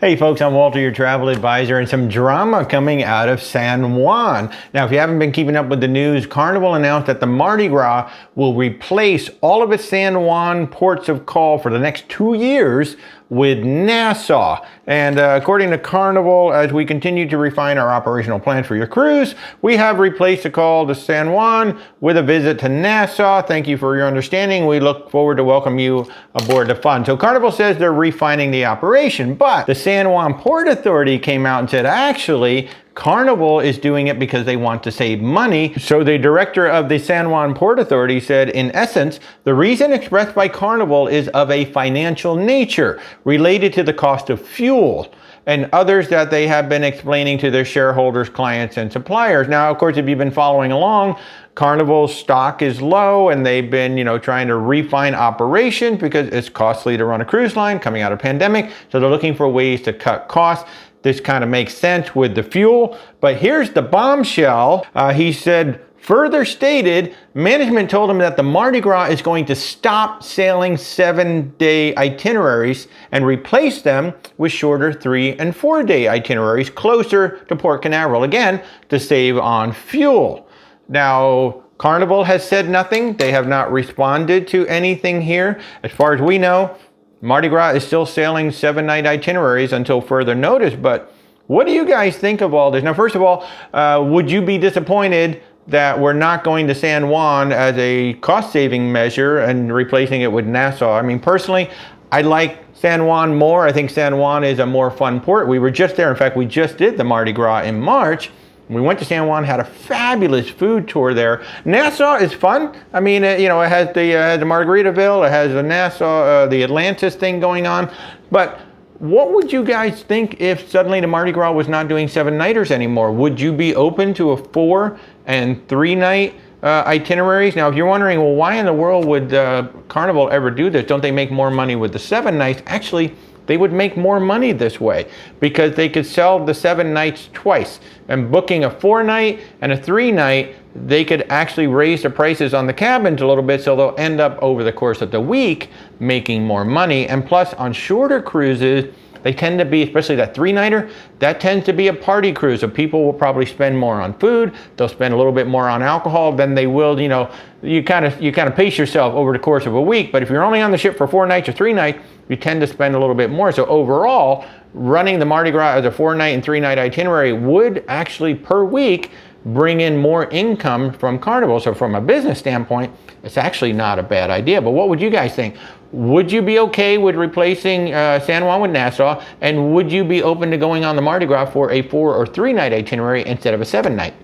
Hey folks, I'm Walter, your travel advisor, and some drama coming out of San Juan. Now, if you haven't been keeping up with the news, Carnival announced that the Mardi Gras will replace all of its San Juan ports of call for the next 2 years with Nassau. And according to Carnival, as we continue to refine our operational plans for your cruise, we have replaced the call to San Juan with a visit to Nassau. Thank you for your understanding. We look forward to welcome you aboard the fun. So Carnival says they're refining the operation, but the San Juan Port Authority came out and said, actually, Carnival is doing it because they want to save money. So the director of the San Juan Port Authority said, in essence, the reason expressed by Carnival is of a financial nature related to the cost of fuel and others that they have been explaining to their shareholders, clients, and suppliers. Now, of course, if you've been following along, Carnival's stock is low and they've been, trying to refine operations because it's costly to run a cruise line coming out of pandemic. So they're looking for ways to cut costs. This kind of makes sense with the fuel. But here's the bombshell. He said, further stated, management told him that the Mardi Gras is going to stop sailing 7-day itineraries and replace them with shorter 3- and 4-day itineraries closer to Port Canaveral, again, to save on fuel. Now, Carnival has said nothing. They have not responded to anything here. As far as we know, Mardi Gras is still sailing 7-night itineraries until further notice. But what do you guys think of all this? Now, first of all, would you be disappointed that we're not going to San Juan as a cost-saving measure and replacing it with Nassau? I mean, personally, I like San Juan more. I think San Juan is a more fun port. We were just there. In fact, we just did the Mardi Gras in March. We went to San Juan, had a fabulous food tour there. Nassau is fun. I mean, it has the Margaritaville, it has the Nassau, the Atlantis thing going on. But what would you guys think if suddenly the Mardi Gras was not doing 7-nighters anymore? Would you be open to a 4- and 3-night itineraries? Now, if you're wondering, well, why in the world would Carnival ever do this? Don't they make more money with the 7 nights? Actually, they would make more money this way because they could sell the 7 nights twice. And booking a 4-night and a 3-night, they could actually raise the prices on the cabins a little bit, so they'll end up over the course of the week making more money. And plus, on shorter cruises, they tend to be, especially that 3-nighter, that tends to be a party cruise. So people will probably spend more on food. They'll spend a little bit more on alcohol than they will, you kind of pace yourself over the course of a week. But if you're only on the ship for 4 nights or 3 nights, you tend to spend a little bit more. So overall, running the Mardi Gras as a 4-night and 3-night itinerary would actually per week bring in more income from Carnival. So from a business standpoint, it's actually not a bad idea. But what would you guys think? Would you be okay with replacing San Juan with Nassau? And would you be open to going on the Mardi Gras for a 4- or 3-night itinerary instead of a 7-night?